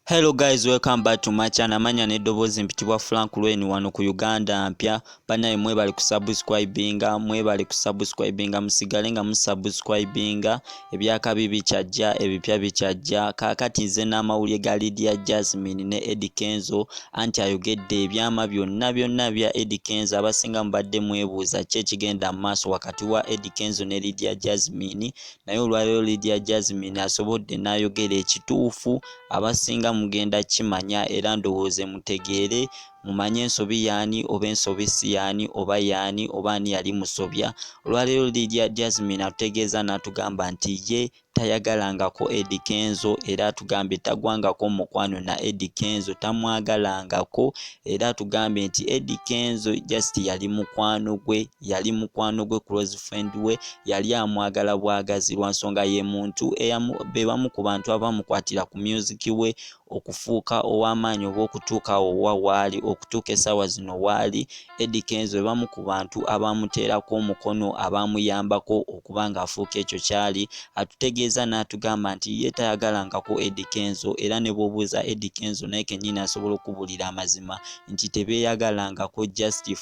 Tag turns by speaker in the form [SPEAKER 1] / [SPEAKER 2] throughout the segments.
[SPEAKER 1] Hello guys, welcome back to my channel. Manya nedobozi mpitibwa Frank Lweni wano ku ugandampya. Banaye mwebale kusubscribinga musigale nga musubscribinga ebyaka bibi kyajja ebipya bikyajja. Kakati nze n'amawulire ga Lydia Jazmine ne Eddy Kenzo anti Ayogedde Ebyaama byonna bya Eddy Kenzo. Abasinga mubadde mwebuuza kye kigenda maaso wakati wa Eddy Kenzo ne Lydia Jazmine, naye olwaleero Lydia Jazmine asobodde n'ayogera ekituufu. Abasinga mugenda kimanya era ndowooze mutegeere mumanye ensobi yaani oba ensobi si yaani oba yaani oba ani yali musobya. Olwaleero Lydia Jazmine atutegeeza n'atugamba nti ye tayagalangako Eddy Kenzo era atugambye tagwangako mukwano na Eddy Kenzo, tamwagalangako era atugambye nti Eddy Kenzo just yali mukwano gwe close friend we, yali amwagala bwagazi lwa nsonga ye muntu bebamu ku bantu abamukwatira ku music we okufuuka ow'amaanyi oba okutuuka waali okutuuka essaawa zino waali. Eddy Kenzo bebamu ku bantu abamuteerako omukono abamuyambako okuba ng'afuuka ekyo kyali. Atutegeeza n'atugamba nti ye tayagalangako Eddy Kenzo era ne bw'obuuza Eddy Kenzo naye kennyini asobola okubuulira amazima nti tebeeyagalangako, just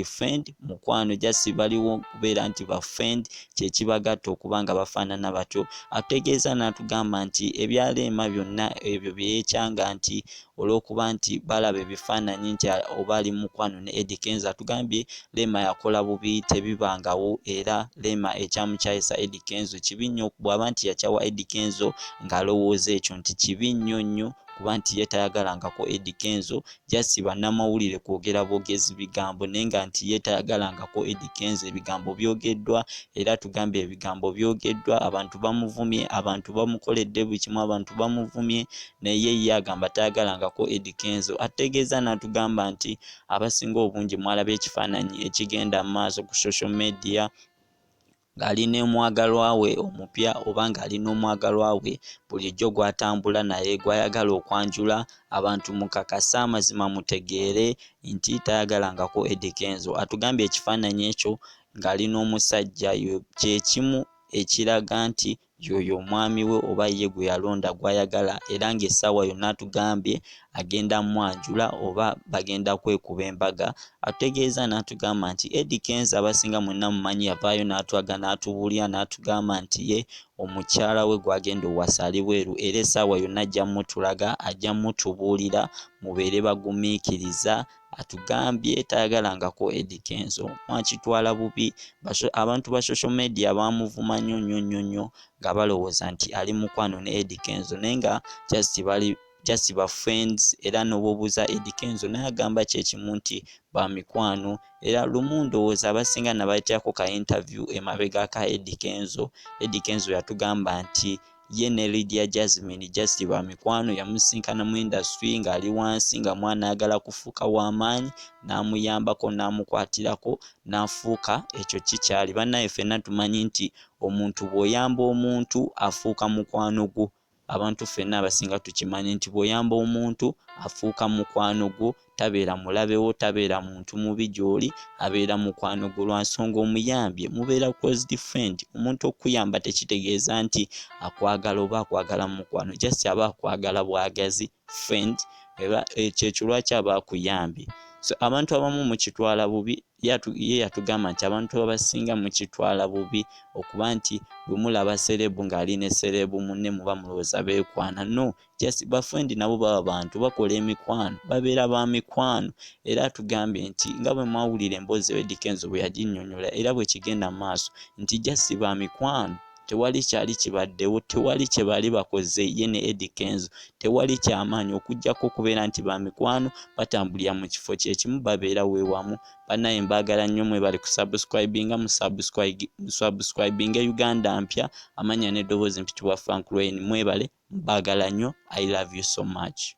[SPEAKER 1] friend mukwano, just baliwo kubeera nti ba friend kyekibagatta okuba nga bafaanana batyo. Atutegeeza n'atugamba nti ebyaleema byonna ebyo byeyekyanga nti olw'okuba nti balaba ebifaananyi nti oba ali mukwano ne Eddy Kenzo. Atugambye Leema yakola bubi tebibangawo era Leema ekyamukyayisa Eddy Kenzo kibi nnyo, bw'aba nti yakyawa Eddy Kenzo ng'alowooza ekyo nti kibi nnyo kuba nti ye tayagalangako Eddy Kenzo. Just bannamawulire kwogera bwogezi bigambo naye nga nti ye tayagalangako Eddy Kenzo. Ebigambo byogeddwa era tugambye ebigambo byogeddwa, abantu bamuvumye, abantu bamukoledde buli kimu, abantu bamuvumye naye ye agamba tayagalangako Eddy Kenzo. Ategeeza n'atugamba nti abasinga obungi mwalaba ekifaananyi ekigenda mu maaso ku social media ng'alina omwagalwa we omupya oba ng'alina omwagalwa we bulijjo gw'atambula naye gw'ayagala okwanjula. Abantu mukakase amazima mutegeere nti tayagalangako Eddy Kenzo. Atugambye ekifaananyi ekyo ng'alina omusajja kye kimu ekiraga nti yoyo omwami we oba ye gwe yalonda gw'ayagala era ng'essaawa yonna atugambye agenda mwanjula oba bagenda kwekuba embaga. Atutegeeza n'atugamba nti Eddy Kenzo abasinga mwenna mumanyi yavaayo n'atwaga n'atubuulira n'atugamba nti ye omukyala we gwagenda owasa ali bweru era essaawa yonna ajja mutulaga, ajja mutubuulira mubeere bagumiikiriza. Atugambye tayagalangako Eddy Kenzo, mwakitwala bubi. Abantu ba social media bamuvuma nnyo nga balowooza nti ali mukwano ne Eddy Kenzo naye nga just ba friends. Era n'obwobuuza Eddy Kenzo naye agamba kyekimu nti ba mikwano era lumu ndowooza abasinga nabayiteako ka interview emabega ka Eddy Kenzo. Eddy Kenzo yatugamba nti ye ne Lydia Jazmine just ba mikwano, yamusinkana mu industry ng'ali wansi nga mwana ayagala kufuuka w'amaanyi n'amuyambako n'amukwatirako n'afuuka ekyo kikyali. Bannaye ffenna tumanyi nti omuntu bw'oyamba omuntu afuuka mukwano gwo. Abantu ffenna abasinga tukimanyi nti bw'oyamba omuntu afuuka mukwano gwo, tabeera mulabewo, tabeera muntu mubi gy'oli, abeera mukwano gwo lwa nsonga omuyambye, mubeera close friend. Omuntu okuyamba tekitegeeza nti akwagala oba akwagala mukwano, just aba akwagala bwagazi friend era ekyo lwaki aba akuyambye. So abantu abamu mukitwala bubi, ye yatugamba nti abantu abasinga mukitwala bubi okuba nti bwe mulaba serebu ng'ali ne serebu munne muba mulowooza beekwana. No, just ba friend nabo baba bantu, bakola emikwano, babeera ba mikwano. Era atugambye nti nga bwe mwawulira emboozi Eddy Kenzo bwe yaginnyonnyola era bwe kigenda mu maaso nti just ba mikwano, tewali kyali kibaddewo, tewali kye bali bakoze ye ne Eddy Kenzo, tewali kyamaanyi okuggyako okubeera nti ba mikwano batambulira mu kifo kyekimu, babeera weewamu. Bannaye mbaagala nnyo, mwebale kusubscribinga musubscribinga ugandampya. Amanya n'eddoboozi mpitibwa Frank Lweni. Mwebale, mbaagala nnyo. I love you so much.